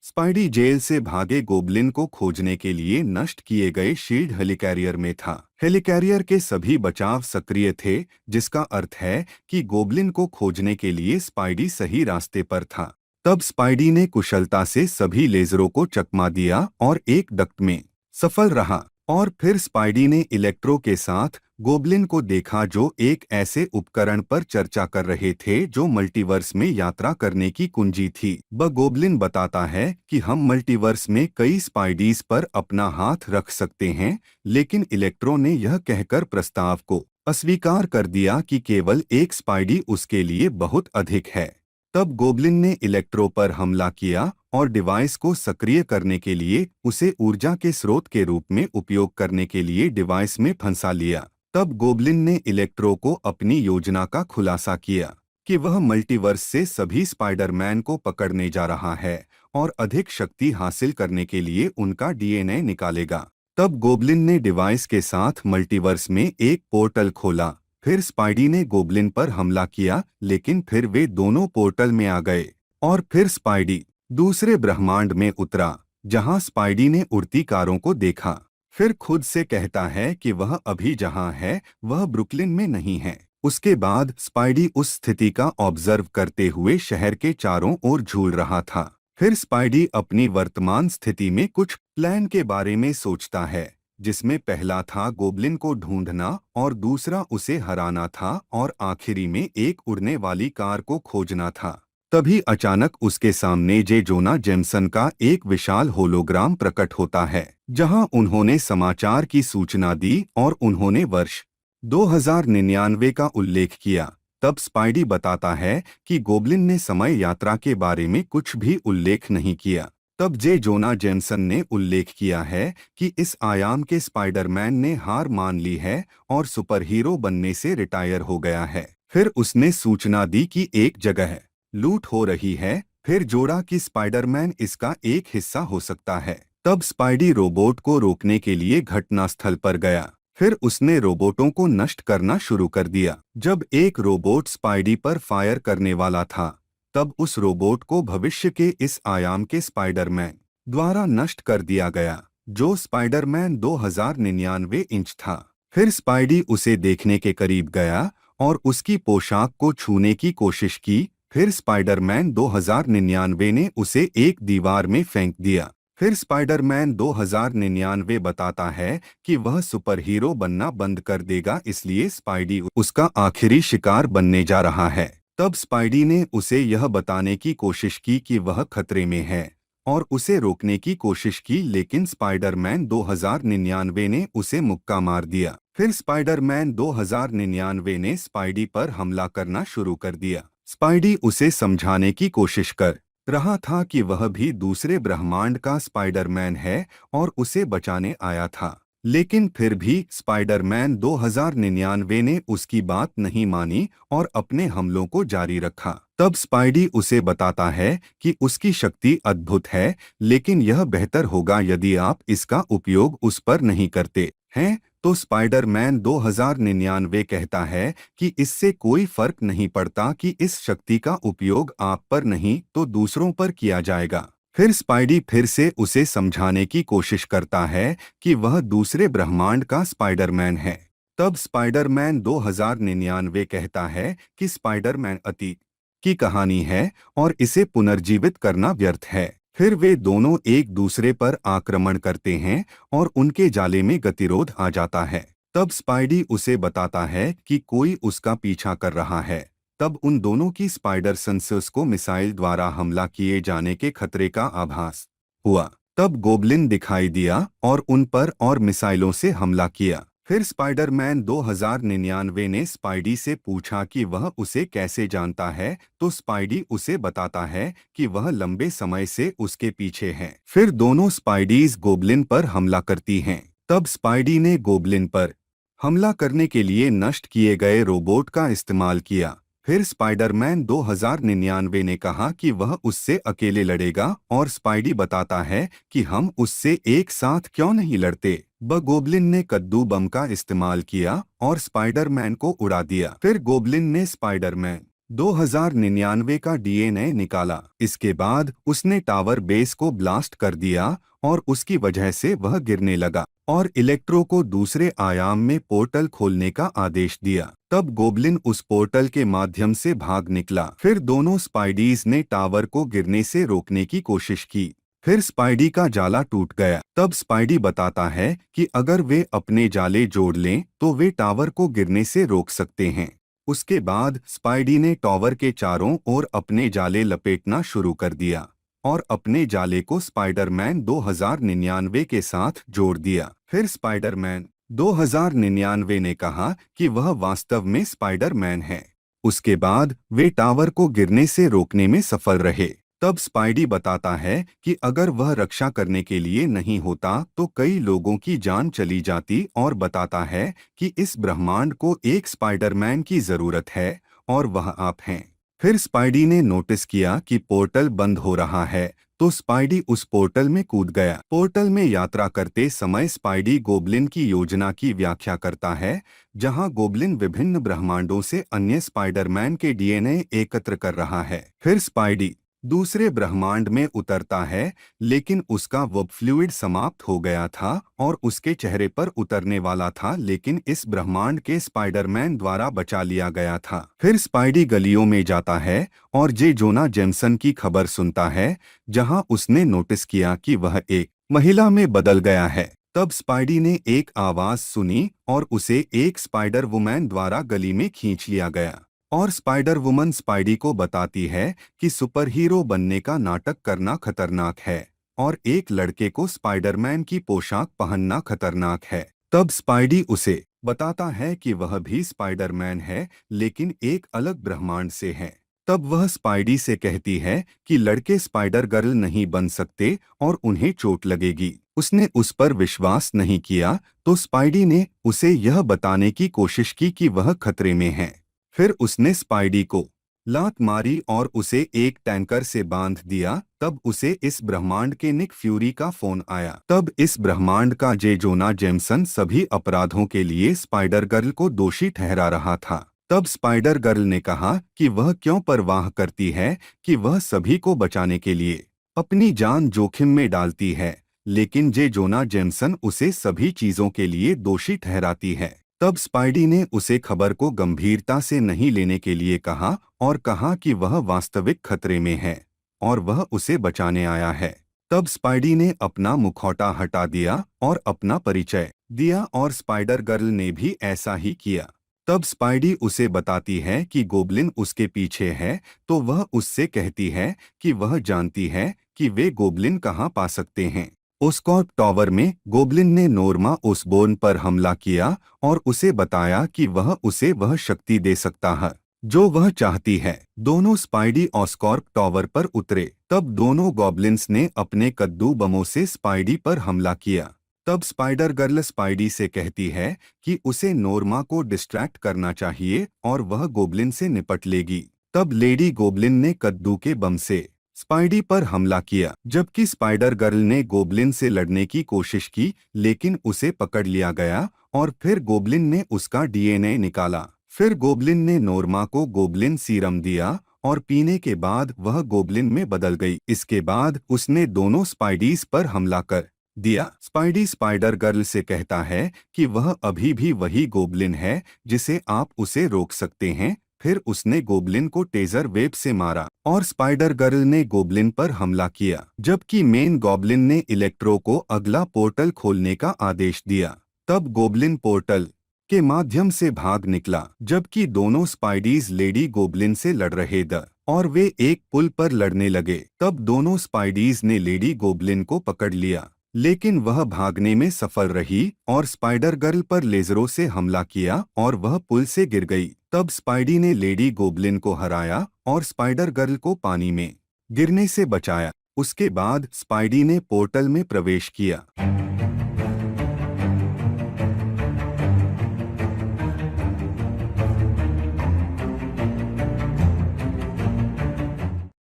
Spidey jail से भागे goblin को खोजने के लिए नष्ट किए गए शील्ड हेलिकैरियर में था। हेलिकैरियर के सभी बचाव सक्रिय थे, जिसका अर्थ है कि गोबलिन को खोजने के लिए स्पाइडी सही रास्ते पर था। तब स्पाइडी ने कुशलता से सभी लेजरों को चकमा दिया और एक डक्ट में सफल रहा। और फिर स्पाइडी ने इलेक्ट्रो के साथ गोबलिन को देखा जो एक ऐसे उपकरण पर चर्चा कर रहे थे जो मल्टीवर्स में यात्रा करने की कुंजी थी। गोबलिन बताता है कि हम मल्टीवर्स में कई स्पाइडीज पर अपना हाथ रख सकते हैं, लेकिन इलेक्ट्रो ने यह कहकर प्रस्ताव को अस्वीकार कर दिया कि केवल एक स्पाइडी उसके लिए बहुत अधिक है। तब गोबलिन ने इलेक्ट्रो पर हमला किया और डिवाइस को सक्रिय करने के लिए उसे ऊर्जा के स्रोत के रूप में उपयोग करने के लिए डिवाइस में फंसा लिया। तब गोबलिन ने इलेक्ट्रो को अपनी योजना का खुलासा किया कि वह मल्टीवर्स से सभी स्पाइडरमैन को पकड़ने जा रहा है और अधिक शक्ति हासिल करने के लिए उनका डीएनए निकालेगा। तब गोबलिन ने डिवाइस के साथ मल्टीवर्स में एक पोर्टल खोला। फिर स्पाइडी ने गोबलिन पर हमला किया, लेकिन फिर वे दोनों पोर्टल में आ गए और फिर स्पाइडी दूसरे ब्रह्मांड में उतरा, जहां स्पाइडी ने उड़ती कारों को देखा। फिर खुद से कहता है कि वह अभी जहां है वह ब्रुकलिन में नहीं है। उसके बाद स्पाइडी उस स्थिति का ऑब्जर्व करते हुए शहर के चारों ओर झूल रहा था। फिर स्पाइडी अपनी वर्तमान स्थिति में कुछ प्लान के बारे में सोचता है, जिसमें पहला था गोबलिन को ढूंढना और दूसरा उसे हराना था और आखिरी में एक उड़ने वाली कार को खोजना था। तभी अचानक उसके सामने जे जोना जेमसन का एक विशाल होलोग्राम प्रकट होता है, जहां उन्होंने समाचार की सूचना दी और उन्होंने वर्ष 2099 का उल्लेख किया। तब स्पाइडी बताता है कि गोबलिन ने समय यात्रा के बारे में कुछ भी उल्लेख नहीं किया। तब जे जोना जेमसन ने उल्लेख किया है कि इस आयाम के स्पाइडरमैन ने हार मान ली है और सुपरहीरो बनने से रिटायर हो गया है। फिर उसने सूचना दी कि एक जगह लूट हो रही है। फिर जोड़ा कि स्पाइडरमैन इसका एक हिस्सा हो सकता है। तब स्पाइडी रोबोट को रोकने के लिए घटनास्थल पर गया। फिर उसने रोबोटों को नष्ट करना शुरू कर दिया। जब एक रोबोट स्पाइडी पर फायर करने वाला था, तब उस रोबोट को भविष्य के इस आयाम के स्पाइडरमैन द्वारा नष्ट कर दिया गया, जो स्पाइडरमैन 2099 इंच था। फिर स्पाइडी उसे देखने के करीब गया और उसकी पोशाक को छूने की कोशिश की। फिर स्पाइडरमैन 2099 ने उसे एक दीवार में फेंक दिया। फिर स्पाइडरमैन 2099 बताता है कि वह सुपरहीरो बनना बंद कर देगा, इसलिए स्पाइडी उसका आखिरी शिकार बनने जा रहा है। तब स्पाइडी ने उसे यह बताने की कोशिश की कि वह खतरे में है और उसे रोकने की कोशिश की, लेकिन स्पाइडरमैन 2099 ने उसे मुक्का मार दिया। फिर स्पाइडरमैन 2099 ने स्पाइडी पर हमला करना शुरू कर दिया। स्पाइडी उसे समझाने की कोशिश कर रहा था कि वह भी दूसरे ब्रह्मांड का स्पाइडरमैन है और उसे बचाने आया था, लेकिन फिर भी स्पाइडरमैन 2099 ने उसकी बात नहीं मानी और अपने हमलों को जारी रखा। तब स्पाइडी उसे बताता है कि उसकी शक्ति अद्भुत है, लेकिन यह बेहतर होगा यदि आप इसका उपयोग उस पर नहीं करते हैं। तो स्पाइडरमैन 2099 कहता है कि इससे कोई फर्क नहीं पड़ता कि इस शक्ति का उपयोग आप पर नहीं तो दूसरों पर किया जाएगा। फिर स्पाइडी फिर से उसे समझाने की कोशिश करता है कि वह दूसरे ब्रह्मांड का स्पाइडरमैन है। तब स्पाइडरमैन 2099 कहता है कि स्पाइडरमैन अतीत की कहानी है और इसे पुनर्जीवित करना व्यर्थ है। फिर वे दोनों एक दूसरे पर आक्रमण करते हैं और उनके जाले में गतिरोध आ जाता है। तब स्पाइडी उसे बताता है कि कोई उसका पीछा कर रहा है। तब उन दोनों की स्पाइडर सेंसर्स को मिसाइल द्वारा हमला किए जाने के खतरे का आभास हुआ। तब गोबलिन दिखाई दिया और उन पर और मिसाइलों से हमला किया। फिर स्पाइडरमैन 2099 ने स्पाइडी से पूछा कि वह उसे कैसे जानता है, तो स्पाइडी उसे बताता है कि वह लंबे समय से उसके पीछे है। फिर दोनों स्पाइडीज गोबलिन पर हमला करती हैं। तब स्पाइडी ने गोबलिन पर हमला करने के लिए नष्ट किए गए रोबोट का इस्तेमाल किया। फिर स्पाइडरमैन 2099 ने कहा कि वह उससे अकेले लड़ेगा और स्पाइडी बताता है कि हम उससे एक साथ क्यों नहीं लड़ते। गोबलिन ने कद्दू बम का इस्तेमाल किया और स्पाइडरमैन को उड़ा दिया। फिर गोबलिन ने स्पाइडरमैन 2099 का डीएनए निकाला। इसके बाद उसने टावर बेस को ब्लास्ट कर दिया और उसकी वजह से वह गिरने लगा और इलेक्ट्रो को दूसरे आयाम में पोर्टल खोलने का आदेश दिया। तब गोबलिन उस पोर्टल के माध्यम से भाग निकला। फिर दोनों स्पाइडीज ने टावर को गिरने से रोकने की कोशिश की। फिर स्पाइडी का जाला टूट गया। तब स्पाइडी बताता है कि अगर वे अपने जाले जोड़ लें तो वे टावर को गिरने से रोक सकते हैं। उसके बाद स्पाइडी ने टावर के चारों ओर अपने जाले लपेटना शुरू कर दिया और अपने जाले को स्पाइडरमैन 2099 के साथ जोड़ दिया। फिर स्पाइडरमैन 2099 ने कहा कि वह वास्तव में स्पाइडरमैन है। उसके बाद वे टावर को गिरने से रोकने में सफल रहे। तब स्पाइडी बताता है कि अगर वह रक्षा करने के लिए नहीं होता तो कई लोगों की जान चली जाती और बताता है कि इस ब्रह्मांड को एक स्पाइडरमैन की जरूरत है और वह आप हैं। फिर स्पाइडी ने नोटिस किया कि पोर्टल बंद हो रहा है तो स्पाइडी उस पोर्टल में कूद गया। पोर्टल में यात्रा करते समय स्पाइडी गोबलिन की योजना की व्याख्या करता है, जहां गोबलिन विभिन्न ब्रह्मांडों से अन्य स्पाइडरमैन के डीएनए एकत्र कर रहा है। फिर स्पाइडी दूसरे ब्रह्मांड में उतरता है, लेकिन उसका वो फ्लूइड समाप्त हो गया था और उसके चेहरे पर उतरने वाला था, लेकिन इस ब्रह्मांड के स्पाइडरमैन द्वारा बचा लिया गया था। फिर स्पाइडी गलियों में जाता है और जे जोना जेमसन की खबर सुनता है, जहां उसने नोटिस किया कि वह एक महिला में बदल गया है। तब स्पाइडी ने एक आवाज सुनी और उसे एक स्पाइडर वुमैन द्वारा गली में खींच लिया गया और स्पाइडर वुमन स्पाइडी को बताती है कि सुपर हीरो बनने का नाटक करना खतरनाक है और एक लड़के को स्पाइडरमैन की पोशाक पहनना खतरनाक है। तब स्पाइडी उसे बताता है कि वह भी स्पाइडरमैन है, लेकिन एक अलग ब्रह्मांड से है। तब वह स्पाइडी से कहती है कि लड़के स्पाइडर गर्ल नहीं बन सकते और उन्हें चोट लगेगी। उसने उस पर विश्वास नहीं किया तो स्पाइडी ने उसे यह बताने की कोशिश की कि वह खतरे में है। फिर उसने स्पाइडी को लात मारी और उसे एक टैंकर से बांध दिया। तब उसे इस ब्रह्मांड के निक फ्यूरी का फोन आया। तब इस ब्रह्मांड का जे जोना जेमसन सभी अपराधों के लिए स्पाइडर गर्ल को दोषी ठहरा रहा था। तब स्पाइडर गर्ल ने कहा कि वह क्यों परवाह करती है कि वह सभी को बचाने के लिए अपनी जान जोखिम में डालती है, लेकिन जे जोना जेमसन उसे सभी चीजों के लिए दोषी ठहराती है। तब स्पाइडी ने उसे खबर को गंभीरता से नहीं लेने के लिए कहा और कहा कि वह वास्तविक खतरे में है और वह उसे बचाने आया है। तब स्पाइडी ने अपना मुखौटा हटा दिया और अपना परिचय दिया और स्पाइडर गर्ल ने भी ऐसा ही किया। तब स्पाइडी उसे बताती है कि गोबलिन उसके पीछे है, तो वह उससे कहती है कि वह जानती है कि वे गोबलिन कहाँ पा सकते हैं। ओस्कॉर्प टावर में गोबलिन ने नोर्मा ओसबोर्न पर हमला किया और उसे बताया कि वह उसे वह शक्ति दे सकता है जो वह चाहती है। दोनों स्पाइडी ऑस्कॉर्प टावर पर उतरे। तब दोनों गॉब्लिन्स ने अपने कद्दू बमों से स्पाइडी पर हमला किया। तब स्पाइडर गर्ल स्पाइडी से कहती है कि उसे नोर्मा को डिस्ट्रैक्ट करना चाहिए और वह गोबलिन से निपट लेगी। तब लेडी गोबलिन ने कद्दू के बम से स्पाइडी पर हमला किया, जबकि स्पाइडर गर्ल ने गोबलिन से लड़ने की कोशिश की, लेकिन उसे पकड़ लिया गया और फिर गोबलिन ने उसका डीएनए निकाला। फिर गोबलिन ने नोर्मा को गोबलिन सीरम दिया और पीने के बाद वह गोबलिन में बदल गई। इसके बाद उसने दोनों स्पाइडीज पर हमला कर दिया। स्पाइडी स्पाइडर गर्ल से कहता है कि वह अभी भी वही गोबलिन है जिसे आप उसे रोक सकते हैं। फिर उसने गोबलिन को टेजर वेब से मारा और स्पाइडर गर्ल ने गोबलिन पर हमला किया, जबकि मेन गोबलिन ने इलेक्ट्रो को अगला पोर्टल खोलने का आदेश दिया। तब गोबलिन पोर्टल के माध्यम से भाग निकला, जबकि दोनों स्पाइडीज लेडी गोबलिन से लड़ रहे थे और वे एक पुल पर लड़ने लगे। तब दोनों स्पाइडीज ने लेडी गोबलिन को पकड़ लिया, लेकिन वह भागने में सफल रही और स्पाइडर गर्ल पर लेजरों से हमला किया और वह पुल से गिर गई। तब स्पाइडी ने लेडी गोबलिन को हराया और स्पाइडर गर्ल को पानी में गिरने से बचाया। उसके बाद स्पाइडी ने पोर्टल में प्रवेश किया।